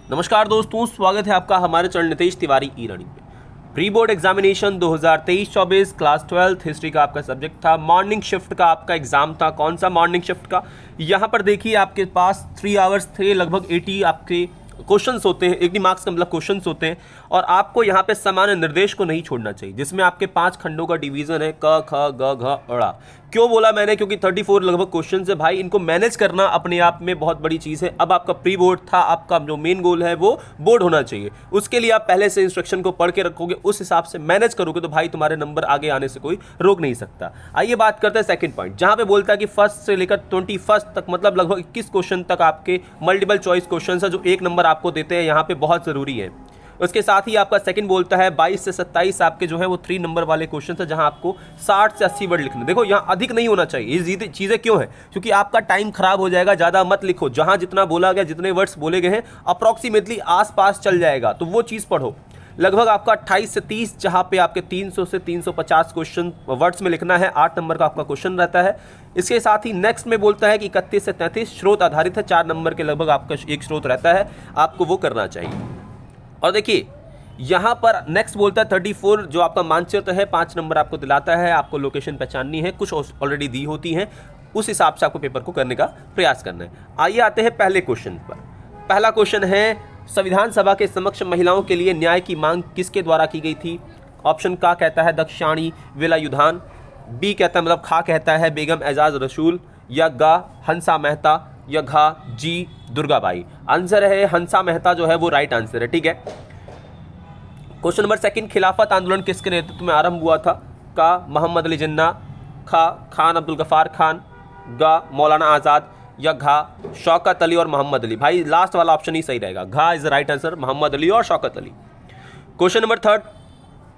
नमस्कार दोस्तों, स्वागत है आपका हमारे channel Nitesh Tiwari e learning पे। Pre board examination 2023-24 class 12 history का आपका सब्जेक्ट था। मॉर्निंग शिफ्ट का आपका एग्जाम था। कौन सा मॉर्निंग शिफ्ट का? यहाँ पर देखिए आपके पास 3 आवर्स थे, लगभग 80 आपके क्वेश्चंस होते हैं, 80 मार्क्स का मतलब क्वेश्चंस होते हैं और आपको यहाँ पे सामान्य निर्देश को नहीं छोड़ना चाहिए, जिसमें आपके 5 खंडों का डिवीजन है, क ख ग घ अड़ा। क्यों बोला मैंने? क्योंकि 34 लगभग क्वेश्चन है भाई, इनको मैनेज करना अपने आप में बहुत बड़ी चीज़ है। अब आपका प्री बोर्ड था, आपका जो मेन गोल है वो बोर्ड होना चाहिए। उसके लिए आप पहले से इंस्ट्रक्शन को पढ़ के रखोगे, उस हिसाब से मैनेज करोगे तो भाई तुम्हारे नंबर आगे आने से कोई रोक नहीं सकता। आइए बात करते हैं सेकंड पॉइंट, जहां पे बोलता है कि फर्स्ट से लेकर 21 तक, मतलब लगभग 21 क्वेश्चन तक आपके मल्टीपल चॉइस क्वेश्चन है जो 1 नंबर आपको देते हैं, यहाँ पे बहुत जरूरी है। उसके साथ ही आपका सेकंड बोलता है 22 से 27 आपके जो है वो 3 नंबर वाले क्वेश्चन है, जहां आपको 60 से 80 वर्ड लिखने। देखो यहाँ अधिक नहीं होना चाहिए। ये चीजें क्यों है? क्योंकि आपका टाइम खराब हो जाएगा, ज्यादा मत लिखो। जहां जितना बोला गया, जितने वर्ड्स बोले गए हैं, अप्रॉक्सीमेटली आसपास चल जाएगा, तो वो चीज पढ़ो। लगभग आपका 28 से 30, जहां पे आपके 300 से 350 क्वेश्चन वर्ड्स में लिखना है, 8 नंबर का आपका क्वेश्चन रहता है। इसके साथ ही नेक्स्ट में बोलता है कि 31 से 33 स्रोत आधारित है, 4 नंबर के लगभग आपका एक स्रोत रहता है, आपको वो करना चाहिए। और देखिए यहाँ पर नेक्स्ट बोलता है 34, जो आपका मानचित्र है, 5 नंबर आपको दिलाता है, आपको लोकेशन पहचाननी है, कुछ ऑलरेडी दी होती हैं, उस हिसाब से आपको पेपर को करने का प्रयास करना है। आइए आते हैं पहले क्वेश्चन पर। पहला क्वेश्चन है, संविधान सभा के समक्ष महिलाओं के लिए न्याय की मांग किसके द्वारा की गई थी? ऑप्शन का कहता है दक्षाणी वेलायुधान, बी कहता है मतलब खा कहता है बेगम एजाज रसूल, या गा हंसा मेहता, या घा जी दुर्गाबाई। आंसर है हंसा मेहता जो है वो राइट आंसर है, ठीक है। क्वेश्चन नंबर सेकंड, खिलाफत आंदोलन किसके नेतृत्व में आरंभ हुआ था? का मोहम्मद अली जिन्ना, खा खान अब्दुल गफ्फार खान, गा मौलाना आज़ाद, या घा शौकत अली और मोहम्मद अली। भाई लास्ट वाला ऑप्शन ही सही रहेगा, घा is the right answer, Mohammad Ali और Shaukat Ali. Question number third,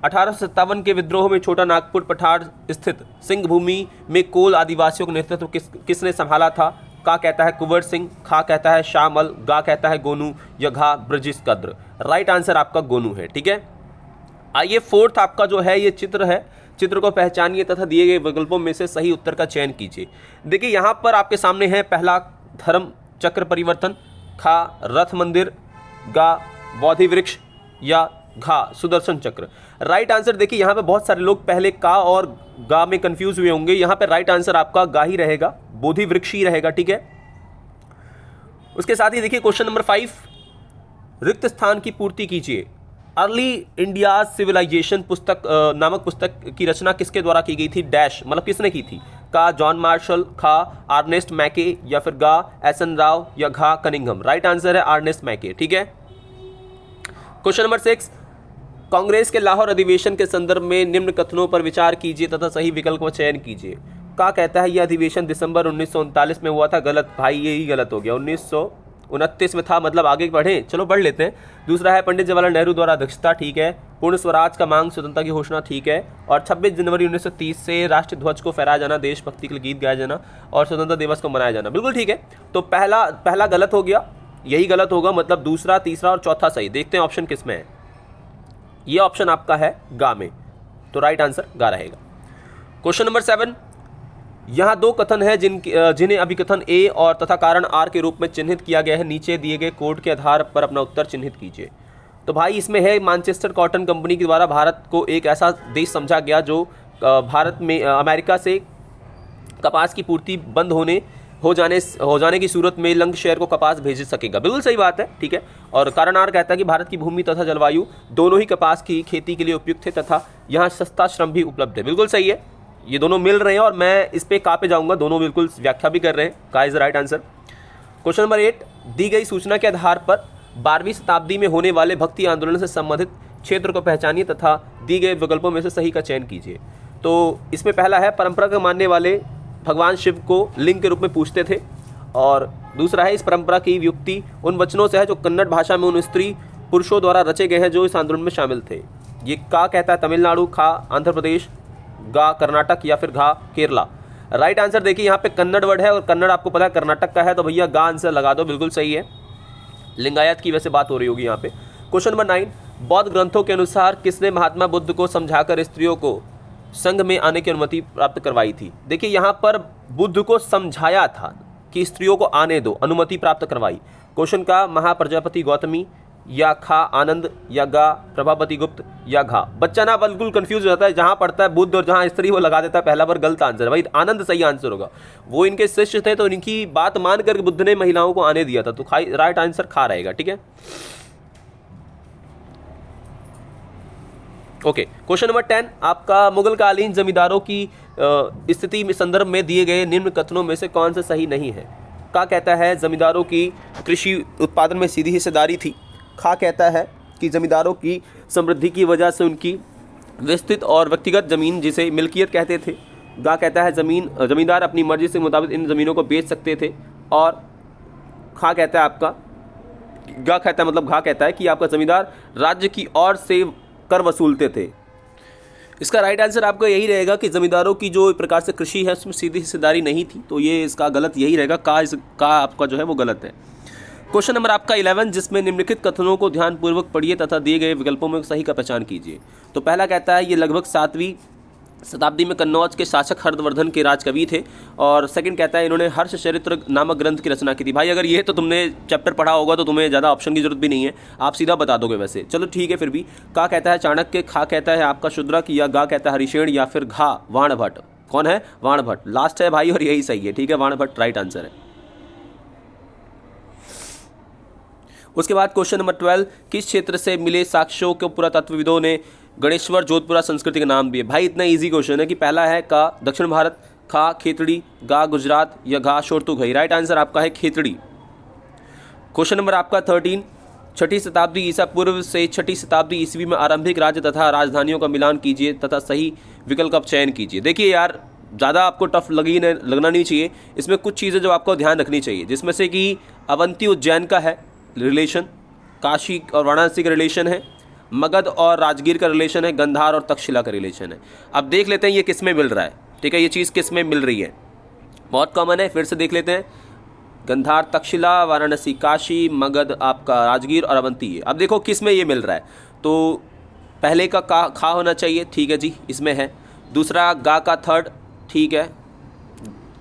1857 के विद्रोह में छोटा नागपुर पठार स्थित सिंह भूमि में कोल आदिवासियों का नेतृत्व किसने संभाला था? का कहता है कुंवर सिंह, खा कहता है शामल, गा कहता है गोनू, या घा ब्रजिश कद्र। राइट आंसर आपका गोनू है, ठीक है। आइए फोर्थ आपका जो है ये चित्र है, चित्र को पहचानिए तथा दिए गए विकल्पों में से सही उत्तर का चयन कीजिए। देखिए यहाँ पर आपके सामने है पहला धर्म चक्र परिवर्तन, खा रथ मंदिर, गा बोधि वृक्ष, या घा सुदर्शन चक्र। राइट आंसर देखिए यहाँ पे बहुत सारे लोग पहले का और गा में कंफ्यूज हुए होंगे, यहाँ पे राइट आंसर आपका गा ही रहेगा, बोधि वृक्ष ही रहेगा, ठीक है। उसके साथ ही देखिए क्वेश्चन नंबर 5, रिक्त स्थान की पूर्ति कीजिए। अर्ली इंडिया सिविलाइजेशन पुस्तक नामक पुस्तक की रचना किसके द्वारा की गई थी? डैश मतलब किसने की थी? का जॉन मार्शल, खा आर्नेस्ट मैके, या फिर गा एसन राव, या घा कनिंघम। राइट आंसर है आर्नेस्ट मैके, ठीक है। क्वेश्चन नंबर 6, कांग्रेस के लाहौर अधिवेशन के संदर्भ में निम्न कथनों पर विचार कीजिए तथा सही विकल्प का चयन कीजिए। का कहता है यह अधिवेशन दिसंबर 1939 में हुआ था। गलत भाई, यही गलत हो गया, 1929 में था, मतलब आगे बढ़े, चलो बढ़ लेते हैं। दूसरा है पंडित जवाहरलाल नेहरू द्वारा अध्यक्षता, ठीक है। पूर्ण स्वराज का मांग स्वतंत्रता की घोषणा, ठीक है। और 26 जनवरी 1930 से राष्ट्रीय ध्वज को फहराया जाना, देशभक्ति के गीत गाया जाना और स्वतंत्रता दिवस को मनाया जाना, बिल्कुल ठीक है। तो पहला गलत हो गया, यही गलत होगा, मतलब दूसरा, तीसरा और चौथा सही। देखते हैं ऑप्शन किस में है। ये ऑप्शन आपका है गा में, तो राइट आंसर गा रहेगा। क्वेश्चन नंबर 7, यहाँ 2 कथन है जिन्हें अभिकथन ए और तथा कारण आर के रूप में चिन्हित किया गया है। नीचे दिए गए कोड के आधार पर अपना उत्तर चिन्हित कीजिए। तो भाई इसमें है मैनचेस्टर कॉटन कंपनी के द्वारा भारत को एक ऐसा देश समझा गया जो भारत में अमेरिका से कपास की पूर्ति बंद हो जाने की सूरत में लंग शेयर को कपास भेज सकेगा। बिल्कुल सही बात है, ठीक है। और कारण आर कहता है कि भारत की भूमि तथा जलवायु दोनों ही कपास की खेती के लिए उपयुक्त है तथा यहाँ सस्ता श्रम भी उपलब्ध है। बिल्कुल सही है, ये दोनों मिल रहे हैं और मैं इस पे का पे जाऊंगा, दोनों बिल्कुल व्याख्या भी कर रहे हैं। का is right answer. Question number 8, दी गई सूचना के आधार पर 12वीं शताब्दी में होने वाले भक्ति आंदोलन से संबंधित क्षेत्र को पहचानिए तथा दी गए विकल्पों में से सही का चयन कीजिए। तो इसमें पहला है परंपरा को मानने वाले भगवान शिव को लिंग के रूप में पूजते थे, और दूसरा है इस परंपरा की व्युत्पत्ति उन वचनों से है जो कन्नड़ भाषा में उन स्त्री पुरुषों द्वारा रचे गए हैं जो इस आंदोलन में शामिल थे। ये का कहता है तमिलनाडु, खा आंध्र प्रदेश, गा कर्नाटक, या फिर घा केरला। राइट आंसर देखिए यहाँ पे कन्नड़ वर्ड है और कन्नड़ आपको पता है कर्नाटक का है, तो भैया गा आंसर लगा दो, बिल्कुल सही है। लिंगायत की वैसे बात हो रही होगी यहाँ पे। क्वेश्चन नंबर 9, बौद्ध ग्रंथों के अनुसार किसने महात्मा बुद्ध को समझाकर स्त्रियों को संघ में आने की अनुमति प्राप्त करवाई थी? देखिए यहाँ पर बुद्ध को समझाया था कि स्त्रियों को आने दो, अनुमति प्राप्त करवाई। क्वेश्चन का महाप्रजापति गौतमी या खा आनंद या गा प्रभापति गुप्त या घा। बच्चा ना बिल्कुल कंफ्यूज हो जाता है, जहां पढ़ता है बुद्ध और जहां स्त्री वो लगा देता है पहला बार गलत आंसर। भाई आनंद सही आंसर होगा, वो इनके शिष्य थे तो इनकी बात मान करके बुद्ध ने महिलाओं को आने दिया था, तो राइट आंसर खा रहेगा। ठीक है, ओके। क्वेश्चन नंबर 10 आपका मुगलकालीन जमींदारों की स्थिति में संदर्भ में दिए गए निम्न कथनों में से कौन सा सही नहीं है। का कहता है जमींदारों की कृषि उत्पादन में सीधी हिस्सेदारी थी। खा कहता है कि जमींदारों की समृद्धि की वजह से उनकी विस्तृत और व्यक्तिगत जमीन जिसे मिल्कियत कहते थे। गा कहता है जमींदार अपनी मर्जी से मुताबिक इन जमीनों को बेच सकते थे। और खा कहता है आपका गा कहता है मतलब घा कहता है कि आपका जमींदार राज्य की ओर से कर वसूलते थे। इसका राइट आंसर आपका यही रहेगा कि जमींदारों की जो प्रकार से कृषि है उसमें सीधी हिस्सेदारी नहीं थी, तो ये इसका गलत यही रहेगा। का आपका जो है वो गलत है। क्वेश्चन नंबर आपका 11 जिसमें निम्नलिखित कथनों को ध्यानपूर्वक पढ़िए तथा दिए गए विकल्पों में सही का पहचान कीजिए। तो पहला कहता है ये लगभग 7वीं शताब्दी में कन्नौज के शासक हर्षवर्धन के राजकवि थे। और सेकंड कहता है इन्होंने हर्ष चरित्र नामक ग्रंथ की रचना की थी। भाई अगर ये तो तुमने चैप्टर पढ़ा होगा तो तुम्हें ज़्यादा ऑप्शन की जरूरत भी नहीं है, आप सीधा बता दोगे वैसे। चलो ठीक है, फिर भी का कहता है चाणक्य, खा कहता है आपका शूद्रक, या गा कहता है हरिशेन, या फिर घा वाणभट्ट। कौन है? वाणभट्ट लास्ट है भाई, और यही सही है। ठीक है, वाणभट्ट राइट आंसर है। उसके बाद क्वेश्चन नंबर 12 किस क्षेत्र से मिले साक्ष्यों को पुरातत्वविदों ने गणेश्वर जोधपुरा संस्कृति का नाम दिए। भाई इतना इजी क्वेश्चन है कि पहला है का दक्षिण भारत, खा खेतड़ी, गा गुजरात, या घा शोरतुघई। राइट आंसर आपका है खेतड़ी। क्वेश्चन नंबर आपका 13 छठी शताब्दी ईसा पूर्व से छठी शताब्दी ईस्वी में आरंभिक राज्य तथा राजधानियों का मिलान कीजिए तथा सही विकल्प का चयन कीजिए। देखिए यार ज़्यादा आपको टफ लगना नहीं चाहिए, इसमें कुछ चीज़ें जो आपको ध्यान रखनी चाहिए, जिसमें से कि अवंती उज्जैन का है रिलेशन, काशी और वाराणसी का रिलेशन है, मगध और राजगीर का रिलेशन है, गंधार और तक्षशिला का रिलेशन है। अब देख लेते हैं ये किस में मिल रहा है। ठीक है, ये चीज़ किस में मिल रही है, बहुत कॉमन है, फिर से देख लेते हैं। गंधार तक्षशिला, वाराणसी काशी, मगध आपका राजगीर और अवंती है। अब देखो किस में ये मिल रहा है, तो पहले का खा होना चाहिए, ठीक है जी, इसमें है। दूसरा गा का थर्ड, ठीक है,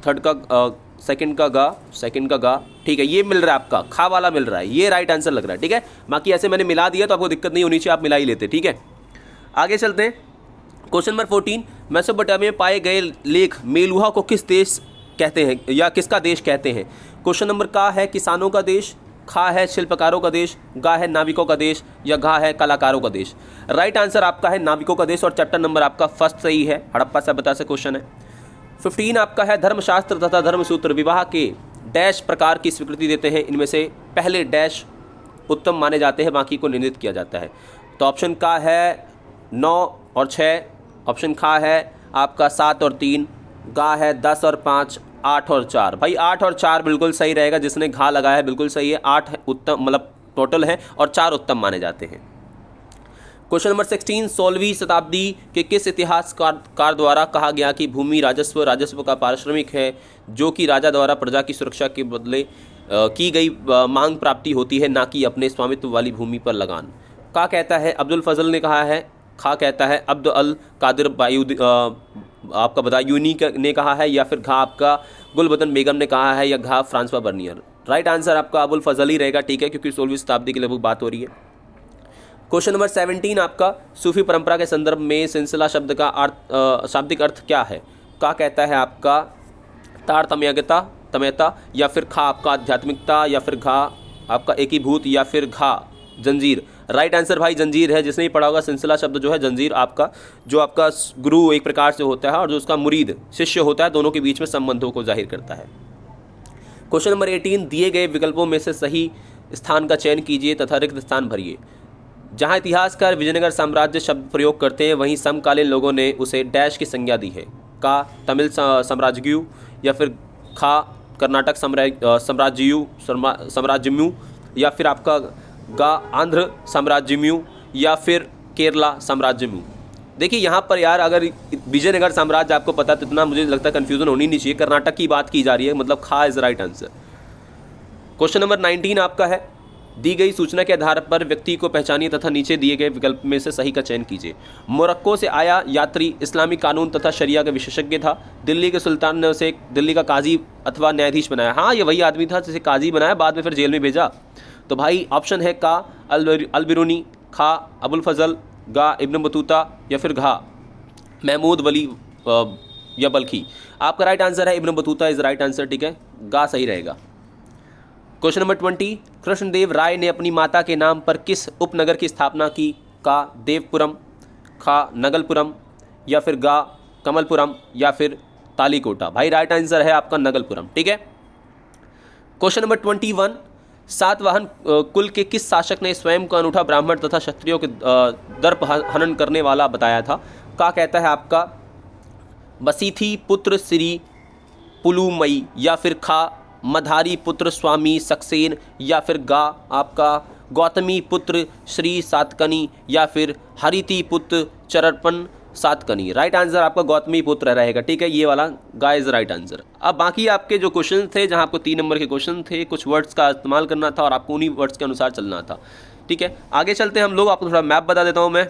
थर्ड का सेकंड का गा, ठीक है, ये मिल रहा है आपका, खा वाला मिल रहा है, ये राइट आंसर लग रहा है। ठीक है, बाकी ऐसे मैंने मिला दिया तो आपको दिक्कत नहीं होनी चाहिए, आप मिला ही लेते। ठीक है, आगे चलते हैं। क्वेश्चन नंबर 14 मेसोपोटामिया में पाए गए लेख मेलुहा को किस देश कहते हैं या किसका देश कहते हैं। क्वेश्चन नंबर का है किसानों का देश, खा है शिल्पकारों का देश, गा है नाविकों का देश, या घा है कलाकारों का देश। राइट आंसर आपका है नाविकों का देश, और चैप्टर नंबर आपका फर्स्ट सही है, हड़प्पा सभ्यता से क्वेश्चन है। 15 आपका है धर्मशास्त्र तथा धर्मसूत्र विवाह के डैश प्रकार की स्वीकृति देते हैं, इनमें से पहले डैश उत्तम माने जाते हैं, बाकी को निंदित किया जाता है। तो ऑप्शन का है 9 और 6, ऑप्शन खा है आपका 7 और 3, गा है 10 और 5, 8 और 4। भाई 8 और 4 बिल्कुल सही रहेगा, जिसने घा लगाया है बिल्कुल सही है। 8 उत्तम मतलब टोटल है और 4 उत्तम माने जाते हैं। क्वेश्चन नंबर 16 16वीं शताब्दी के किस इतिहासकार द्वारा कहा गया कि भूमि राजस्व का पारिश्रमिक है, जो कि राजा द्वारा प्रजा की सुरक्षा के बदले की गई मांग प्राप्ति होती है, ना कि अपने स्वामित्व वाली भूमि पर लगान। का कहता है अब्दुल फजल ने कहा है, खा कहता है अब्द अल कादिर आपका बदायूनी ने कहा है, या फिर घा आपका गुलबदन बेगम ने कहा है, या घा फ्रांसवा बर्नियर। राइट आंसर आपका अबुल फजल ही रहेगा। ठीक है, क्योंकि 16वीं शताब्दी की लगभग बात हो रही है। क्वेश्चन नंबर 17 आपका सूफी परंपरा के संदर्भ में सिलसिला शब्द का शाब्दिक अर्थ क्या है। का कहता है आपका तमयता, या फिर खा आपका आध्यात्मिकता, या फिर घा आपका एकीभूत, या फिर घा जंजीर। राइट आंसर भाई जंजीर है। जिसने ही पढ़ा होगा सिलसिला शब्द जो है जंजीर आपका, जो आपका गुरु एक प्रकार से होता है और जो उसका मुरीद शिष्य होता है, दोनों के बीच में संबंधों को जाहिर करता है। क्वेश्चन नंबर 18 दिए गए विकल्पों में से सही स्थान का चयन कीजिए तथा रिक्त स्थान भरिए। जहाँ इतिहासकार विजयनगर साम्राज्य शब्द प्रयोग करते हैं, वहीं समकालीन लोगों ने उसे डैश की संज्ञा दी है। का तमिल साम्राज्यु, या फिर खा कर्नाटक साम्राज्यमु, या फिर आपका गा आंध्र साम्राज्यमु, या फिर केरला साम्राज्यमु। देखिए यहाँ पर यार अगर विजयनगर साम्राज्य आपको पता है तो इतना मुझे लगता है कन्फ्यूजन होनी नहीं चाहिए। कर्नाटक की बात की जा रही है, मतलब खा is right answer. Question number 19 आपका है दी गई सूचना के आधार पर व्यक्ति को पहचानिए तथा नीचे दिए गए विकल्प में से सही का चयन कीजिए। मोरक्को से आया यात्री इस्लामी कानून तथा शरिया का विशेषज्ञ था। दिल्ली के सुल्तान ने उसे दिल्ली का काजी अथवा न्यायाधीश बनाया। हाँ, ये वही आदमी था जिसे काजी बनाया, बाद में फिर जेल में भेजा। तो भाई ऑप्शन है का अल-बिरूनी, खा अबुल फजल, गा इब्न बतूता या फिर घा महमूद वली या बल्कि। आपका राइट आंसर है Ibn Battuta is right answer, ठीक है, गा सही रहेगा। क्वेश्चन नंबर 20, कृष्णदेव राय ने अपनी माता के नाम पर किस उपनगर की स्थापना की? का देवपुरम, खा नगलपुरम या फिर गा कमलपुरम या फिर तालीकोटा। भाई राइट आंसर है आपका नगलपुरम, ठीक है। क्वेश्चन नंबर 21, सातवाहन कुल के किस शासक ने स्वयं को अनूठा ब्राह्मण तथा क्षत्रियों के दर्प हनन करने वाला बताया था? का कहता है आपका बसीथी पुत्र श्री पुलुमई या फिर खा मधारी पुत्र स्वामी सक्सेन या फिर गा आपका गौतमी पुत्र श्री सातकनी या फिर हरिति पुत्र चरपन सातकनी। राइट आंसर आपका गौतमी पुत्र रहेगा, ठीक है, ये वाला गा इज राइट आंसर। अब बाकी आपके जो क्वेश्चन थे, जहां आपको 3 नंबर के क्वेश्चन थे, कुछ वर्ड्स का इस्तेमाल करना था और आपको उन्हीं वर्ड्स के अनुसार चलना था, ठीक है। आगे चलते हैं हम लोग, आपको थोड़ा मैप बता देता हूँ मैं।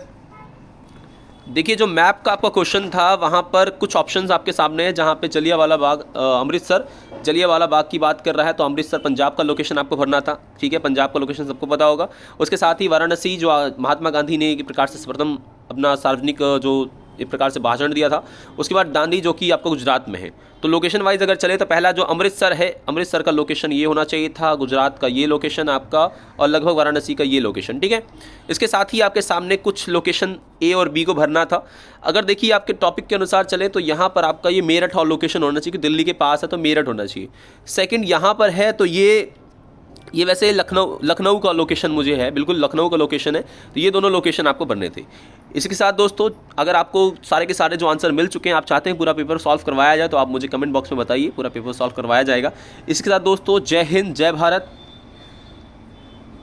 देखिए जो मैप का आपका क्वेश्चन था वहाँ पर कुछ ऑप्शंस आपके सामने है, जहाँ पे जलियांवाला बाग अमृतसर, जलियांवाला बाग की बात कर रहा है तो अमृतसर पंजाब का लोकेशन आपको भरना था, ठीक है, पंजाब का लोकेशन सबको पता होगा। उसके साथ ही वाराणसी जो महात्मा गांधी ने एक प्रकार से प्रथम अपना सार्वजनिक जो एक प्रकार से भाषण दिया था, उसके बाद दांडी जो कि आपका गुजरात में है। तो लोकेशन वाइज अगर चले तो पहला जो अमृतसर है, अमृतसर का लोकेशन ये होना चाहिए था, गुजरात का ये लोकेशन आपका, और लगभग वाराणसी का ये लोकेशन, ठीक है। इसके साथ ही आपके सामने कुछ लोकेशन ए और बी को भरना था। अगर देखिए आपके टॉपिक के अनुसार चले तो यहाँ पर आपका ये मेरठ और लोकेशन होना चाहिए, दिल्ली के पास है तो मेरठ होना चाहिए। सेकेंड यहाँ पर है तो ये वैसे लखनऊ का लोकेशन मुझे है, बिल्कुल लखनऊ का लोकेशन है, तो ये दोनों लोकेशन आपको भरने थे। इसके साथ दोस्तों अगर आपको सारे के सारे जो आंसर मिल चुके हैं, आप चाहते हैं पूरा पेपर सॉल्व करवाया जाए तो आप मुझे कमेंट बॉक्स में बताइए, पूरा पेपर सॉल्व करवाया जाएगा। इसके साथ दोस्तों जय हिंद, जय भारत।